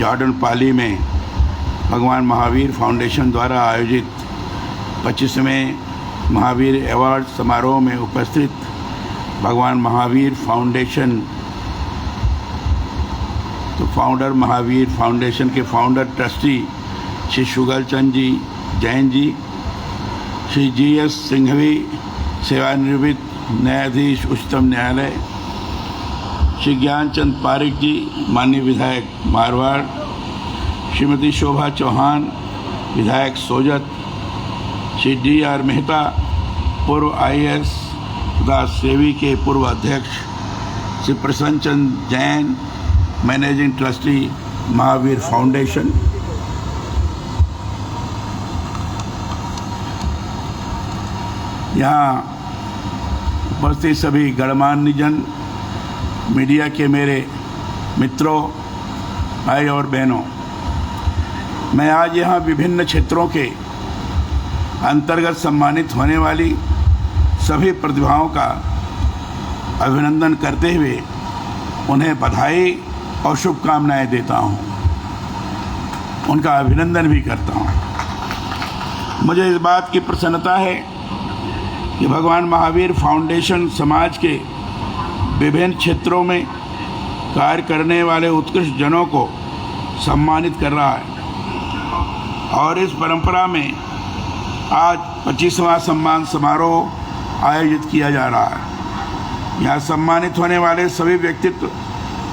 Jordan पाली में भगवान Mahavir foundation द्वारा आयोजित 25वें महावीर अवार्ड समारोह में उपस्थित भगवान Mahavir foundation founder Mahavir foundation के फाउंडर ट्रस्टी श्री शुगलचंद जी जैन जी, श्री GS सिंघवी सेवानिवृत्त न्यायाधीश उच्चतम न्यायालय, श्री ज्ञानचंद पारिक जी माननीय विधायक मारवाड़, श्रीमती शोभा चौहान विधायक सोजत, श्री DR मेहता पूर्व IAS तथा सेवी के पूर्व अध्यक्ष, Shri Prasann Chand Jain managing trustee Mahavir foundation, यहाँ उपस्थित सभी गणमान्य जन, मीडिया के मेरे मित्रों, भाई और बहनों, मैं आज यहाँ विभिन्न क्षेत्रों के अंतर्गत सम्मानित होने वाली सभी प्रतिभाओं का अभिनंदन करते हुए उन्हें बधाई और शुभकामनाएं देता हूँ, उनका अभिनंदन भी करता हूँ। मुझे इस बात की प्रसन्नता है कि भगवान महावीर फाउंडेशन समाज के विभिन्न क्षेत्रों में कार्य करने वाले उत्कृष्ट जनों को सम्मानित कर रहा है और इस परंपरा में आज 25वां सम्मान समारोह आयोजित किया जा रहा है। यहाँ सम्मानित होने वाले सभी व्यक्तित्व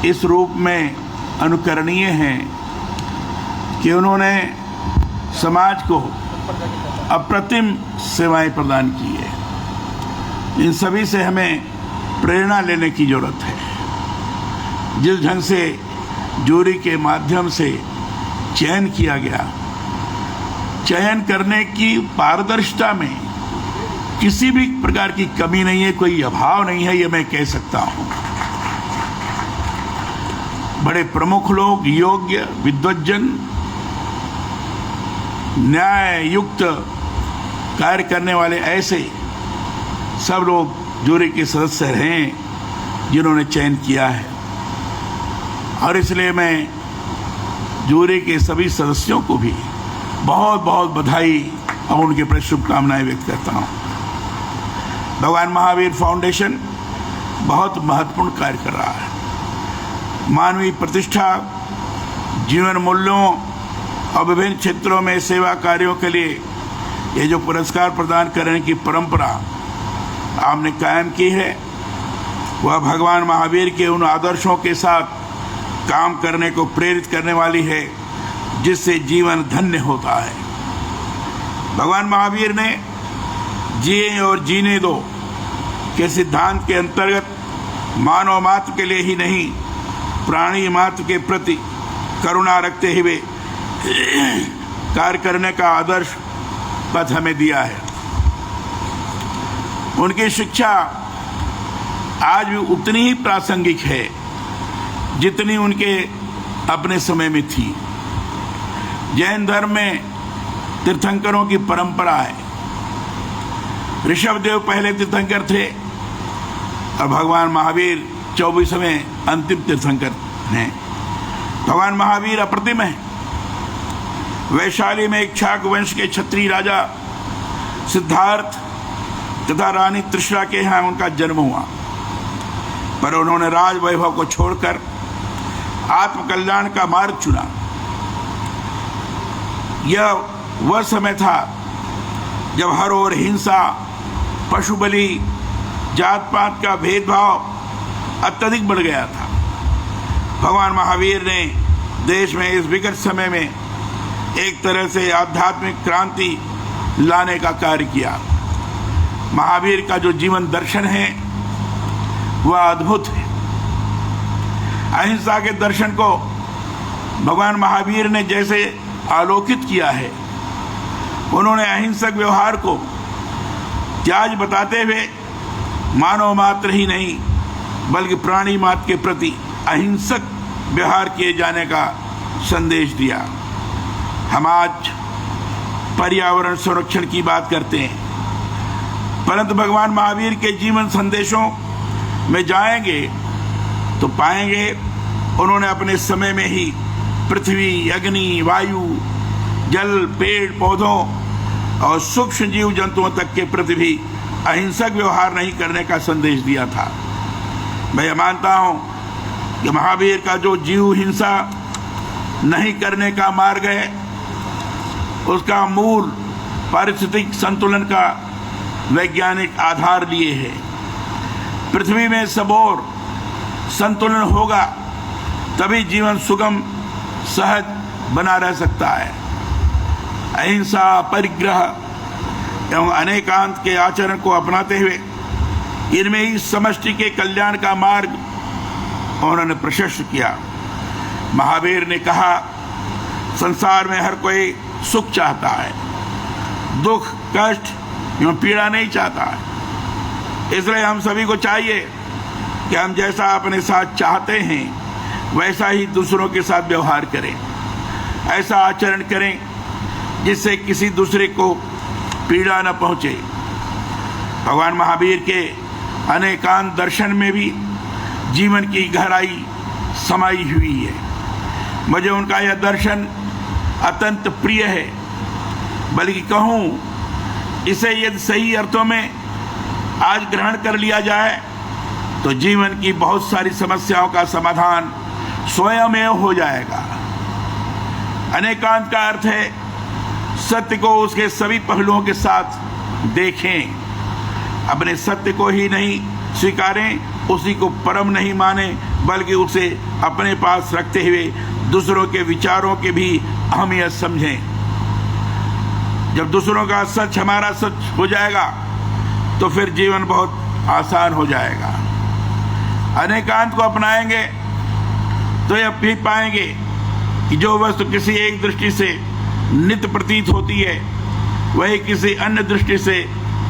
इस रूप में अनुकरणीय हैं कि उन्होंने समाज को अप्रतिम सेवाएं प्रदान की है। इन सभी से हमें प्रेरणा लेने की जरूरत है। जिस ढंग से जूरी के माध्यम से चयन किया गया, चयन करने की पारदर्शिता में किसी भी प्रकार की कमी नहीं है, कोई अभाव नहीं है, ये मैं कह सकता हूँ। बड़े प्रमुख लोग, योग्य विद्वज्जन, न्याय युक्त कार्य करने वाले ऐसे सब लोग जूरी के सदस्य हैं जिन्होंने चयन किया है और इसलिए मैं जूरी के सभी सदस्यों को भी बहुत बहुत बधाई और उनके प्रति शुभकामनाएं व्यक्त करता हूँ। भगवान महावीर फाउंडेशन बहुत महत्वपूर्ण कार्य कर रहा है। मानवीय प्रतिष्ठा, जीवन मूल्यों और विभिन्न क्षेत्रों में सेवा कार्यों के लिए ये जो पुरस्कार प्रदान करने की परंपरा आपने कायम की है, वह भगवान महावीर के उन आदर्शों के साथ काम करने को प्रेरित करने वाली है जिससे जीवन धन्य होता है। भगवान महावीर ने जिए और जीने दो के सिद्धांत के अंतर्गत मानव मात्र के लिए ही नहीं, प्राणी मात्र के प्रति करुणा रखते हुए कार्य करने का आदर्श पथ हमें दिया है। उनकी शिक्षा आज भी उतनी ही प्रासंगिक है जितनी उनके अपने समय में थी। जैन धर्म में तीर्थंकरों की परंपरा है। ऋषभदेव पहले तीर्थंकर थे और भगवान महावीर 24वें अंतिम तीर्थंकर हैं। भगवान महावीर अप्रतिम है। वैशाली में इक्ष्वाक वंश के क्षत्रिय राजा सिद्धार्थ तथा रानी त्रिशला के यहाँ उनका जन्म हुआ, पर उन्होंने राज वैभव को छोड़कर आत्मकल्याण का मार्ग चुना। यह वह समय था जब हर ओर हिंसा, पशु बलि, जात पात का भेदभाव अत्यधिक बढ़ गया था। भगवान महावीर ने देश में इस विकट समय में एक तरह से आध्यात्मिक क्रांति लाने का कार्य किया। महावीर का जो जीवन दर्शन है वह अद्भुत है। अहिंसा के दर्शन को भगवान महावीर ने जैसे आलोकित किया है, उन्होंने अहिंसक व्यवहार को त्याज बताते हुए मानव मात्र ही नहीं बल्कि प्राणी मात्र के प्रति अहिंसक व्यवहार किए जाने का संदेश दिया। हम आज पर्यावरण संरक्षण की बात करते हैं, परंतु भगवान महावीर के जीवन संदेशों में जाएंगे तो पाएंगे उन्होंने अपने समय में ही पृथ्वी, अग्नि, वायु, जल, पेड़ पौधों और सूक्ष्म जीव जंतुओं तक के प्रति भी अहिंसक व्यवहार नहीं करने का संदेश दिया था। मैं यह मानता हूँ कि महावीर का जो जीव हिंसा नहीं करने का मार्ग है, उसका मूल पारिस्थितिक संतुलन का वैज्ञानिक आधार लिए है। पृथ्वी में सब ओर संतुलन होगा तभी जीवन सुगम सहज बना रह सकता है। अहिंसा, परिग्रह एवं अनेकांत के आचरण को अपनाते हुए इनमें ही समष्टि के कल्याण का मार्ग उन्होंने प्रशस्त किया। महावीर ने कहा, संसार में हर कोई सुख चाहता है, दुख, कष्ट एवं पीड़ा नहीं चाहता है। इसलिए हम सभी को चाहिए कि हम जैसा अपने साथ चाहते हैं वैसा ही दूसरों के साथ व्यवहार करें, ऐसा आचरण करें जिससे किसी दूसरे को पीड़ा न पहुंचे। भगवान महावीर के अनेकांत दर्शन में भी जीवन की गहराई समाई हुई है। मुझे उनका यह दर्शन अत्यंत प्रिय है, बल्कि कहूँ इसे यदि सही अर्थों में आज ग्रहण कर लिया जाए तो जीवन की बहुत सारी समस्याओं का समाधान स्वयं हो जाएगा। अनेकांत का अर्थ है सत्य को उसके सभी पहलुओं के साथ देखें, अपने सत्य को ही नहीं स्वीकारें, उसी को परम नहीं माने, बल्कि उसे अपने पास रखते हुए दूसरों के विचारों के भी अहमियत समझें। जब दूसरों का सच हमारा सच हो जाएगा तो फिर जीवन बहुत आसान हो जाएगा। अनेकांत को अपनाएंगे तो यह भी पाएंगे कि जो वस्तु किसी एक दृष्टि से नित्य प्रतीत होती है वही किसी अन्य दृष्टि से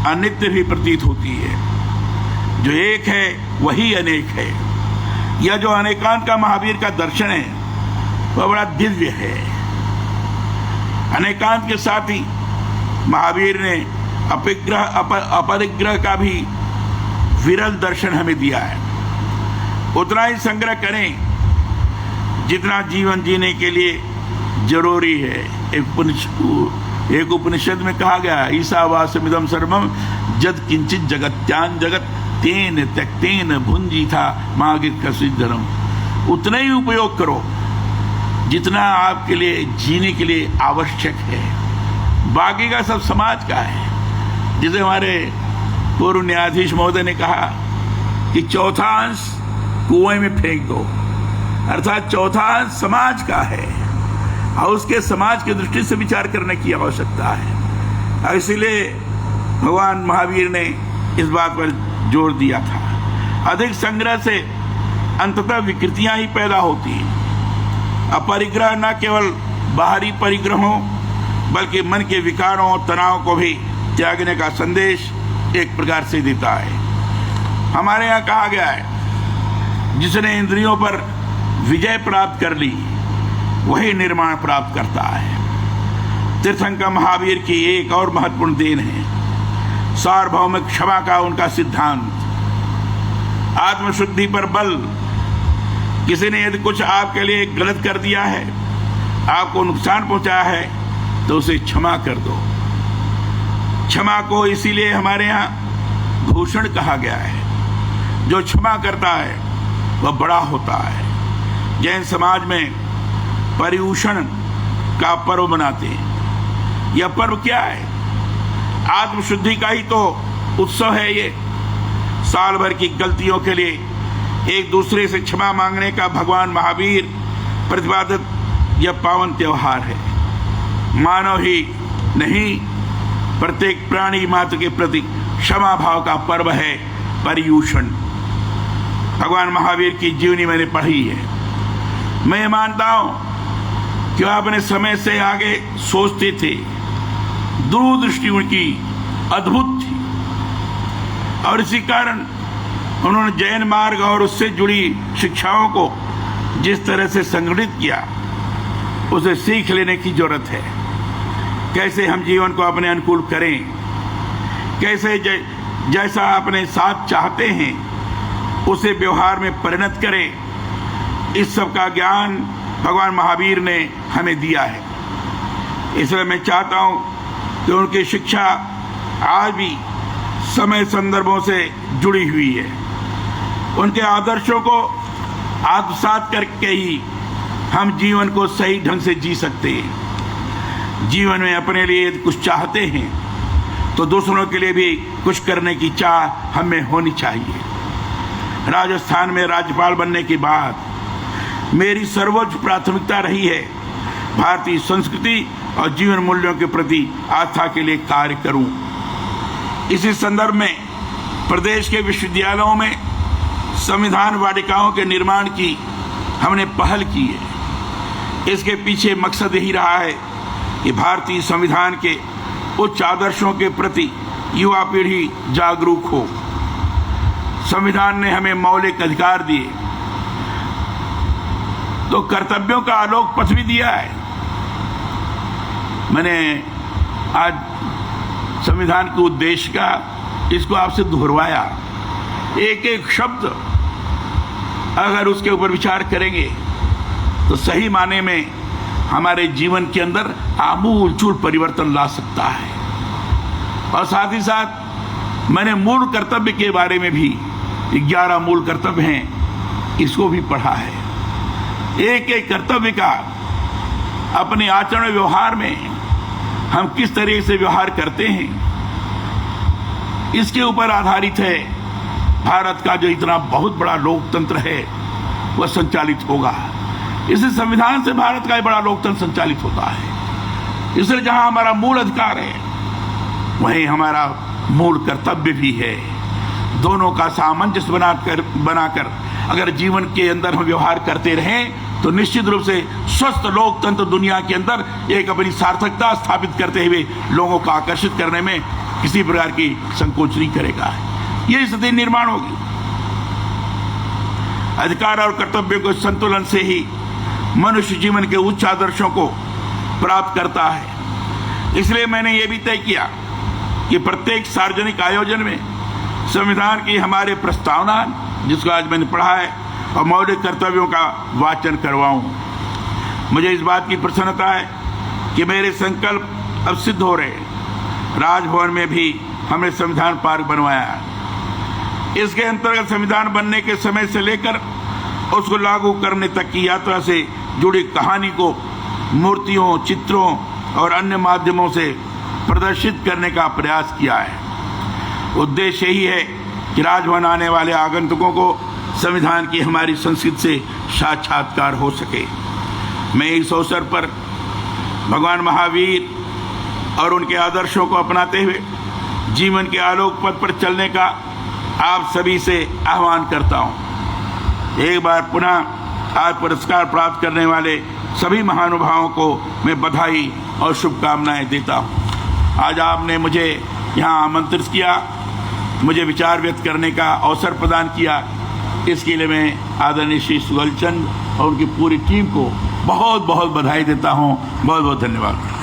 अनित्य भी प्रतीत होती है। जो एक है वही अनेक है। यह जो अनेकांत का महावीर का दर्शन है वह बड़ा दिव्य है। अनेकांत के साथ ही महावीर ने अपरिग्रह का भी विरल दर्शन हमें दिया है। उतना ही संग्रह करें जितना जीवन जीने के लिए जरूरी है। एक उपनिषद में कहा गया, ईशावास्यमिदं सर्वं जद किंचित जगत्यान जगत तेन त्यक्तेन भुंजीथा मागित कसिद्धरम। उतना ही उपयोग करो जितना आपके लिए जीने के लिए आवश्यक है। बाकी का सब समाज का है। जिसे हमारे पूर्व न्यायाधीश महोदय ने कहा कि चौथा अंश कुएं में फेंक दो, अर्थात चौथा अंश समाज का है और उसके समाज की दृष्टि से विचार करने की आवश्यकता है। इसीलिए भगवान महावीर ने इस बात पर जोर दिया था। अधिक संग्रह से अंततः विकृतियां ही पैदा होती हैं। अपरिग्रह न केवल बाहरी परिग्रहों बल्कि मन के विकारों और तनाव को भी त्यागने का संदेश एक प्रकार से देता है। हमारे यहाँ कहा गया है, जिसने इंद्रियों पर विजय प्राप्त कर ली वही निर्माण प्राप्त करता है। तीर्थंकर महावीर की एक और महत्वपूर्ण देन है सार्वभौमिक क्षमा का उनका सिद्धांत। आत्मशुद्धि पर बल। किसी ने यदि कुछ आपके लिए गलत कर दिया है, आपको नुकसान पहुंचाया है, तो उसे क्षमा कर दो। क्षमा को इसीलिए हमारे यहाँ भूषण कहा गया है। जो क्षमा करता है वह बड़ा होता है। जैन समाज में पर्युषण का पर्व मनाते हैं। यह पर्व क्या है? आत्मशुद्धि का ही तो उत्सव है ये। साल भर की गलतियों के लिए एक दूसरे से क्षमा मांगने का भगवान महावीर प्रतिपादित यह पावन त्योहार है। मानव ही नहीं, प्रत्येक प्राणी मात्र के प्रति क्षमा भाव का पर्व है पर्युषण। भगवान महावीर की जीवनी मैंने पढ़ी है। मैं ये मानता हूं कि वह अपने समय से आगे सोचते थे। दूरदृष्टि उनकी अद्भुत थी और इसी कारण उन्होंने जैन मार्ग और उससे जुड़ी शिक्षाओं को जिस तरह से संगठित किया, उसे सीख लेने की जरूरत है। कैसे हम जीवन को अपने अनुकूल करें, कैसे जैसा अपने साथ चाहते हैं उसे व्यवहार में परिणत करें, इस सब का ज्ञान भगवान महावीर ने हमें दिया है। इसलिए मैं चाहता हूँ कि उनकी शिक्षा आज भी समय संदर्भों से जुड़ी हुई है। उनके आदर्शों को आत्मसात करके ही हम जीवन को सही ढंग से जी सकते हैं। जीवन में अपने लिए कुछ चाहते हैं तो दूसरों के लिए भी कुछ करने की चाह हमें होनी चाहिए। राजस्थान में राज्यपाल बनने के बाद मेरी सर्वोच्च प्राथमिकता रही है भारतीय संस्कृति और जीवन मूल्यों के प्रति आस्था के लिए कार्य करूं। इसी संदर्भ में प्रदेश के विश्वविद्यालयों में संविधान वाटिकाओं के निर्माण की हमने पहल की है। इसके पीछे मकसद यही रहा है कि भारतीय संविधान के उच्च आदर्शों के प्रति युवा पीढ़ी जागरूक हो। संविधान ने हमें मौलिक अधिकार दिए तो कर्तव्यों का आलोक पथ भी दिया है। मैंने आज संविधान के उद्देश्य का इसको आपसे दोहराया। एक एक शब्द अगर उसके ऊपर विचार करेंगे तो सही माने में हमारे जीवन के अंदर आमूलचूल परिवर्तन ला सकता है। और साथ ही साथ मैंने मूल कर्तव्य के बारे में भी 11 मूल कर्तव्य हैं, इसको भी पढ़ा है। एक एक कर्तव्य का अपने आचरण व्यवहार में हम किस तरह से व्यवहार करते हैं, इसके ऊपर आधारित है भारत का जो इतना बहुत बड़ा लोकतंत्र है वह संचालित होगा। इसी संविधान से भारत का बड़ा लोकतंत्र संचालित होता है। इसलिए जहां हमारा मूल अधिकार है वहीं हमारा मूल कर्तव्य भी है। दोनों का सामंजस्य बनाकर अगर जीवन के अंदर हम व्यवहार करते रहें तो निश्चित रूप से स्वस्थ लोकतंत्र दुनिया के अंदर एक अपनी सार्थकता स्थापित करते हुए लोगों को आकर्षित करने में किसी प्रकार की संकोच नहीं करेगा। ये स्थिति निर्माण होगी। अधिकार और कर्तव्यों के संतुलन से ही मनुष्य जीवन के उच्च आदर्शों को प्राप्त करता है। इसलिए मैंने ये भी तय किया कि प्रत्येक सार्वजनिक आयोजन में संविधान की हमारे प्रस्तावना, जिसको आज मैंने पढ़ा है, और मौलिक कर्तव्यों का वाचन करवाऊं। मुझे इस बात की प्रसन्नता है कि मेरे संकल्प अब सिद्ध हो रहे हैं। राजभवन में भी हमने संविधान पार्क बनवाया है। इसके अंतर्गत संविधान बनने के समय से लेकर उसको लागू करने तक की यात्रा से जुड़ी कहानी को मूर्तियों, चित्रों और अन्य माध्यमों से प्रदर्शित करने का प्रयास किया है। उद्देश्य यही है कि राजभवन आने वाले आगंतुकों को संविधान की हमारी संस्कृति से साक्षात्कार हो सके। मैं इस अवसर पर भगवान महावीर और उनके आदर्शों को अपनाते हुए जीवन के आलोक पथ पर चलने का आप सभी से आह्वान करता हूँ। एक बार पुनः आज पुरस्कार प्राप्त करने वाले सभी महानुभावों को मैं बधाई और शुभकामनाएं देता हूँ। आज आपने मुझे यहाँ आमंत्रित किया, मुझे विचार व्यक्त करने का अवसर प्रदान किया। इसके लिए मैं आदरणीय श्री सुगल चंद और उनकी पूरी टीम को बहुत बहुत बधाई देता हूँ। बहुत बहुत धन्यवाद।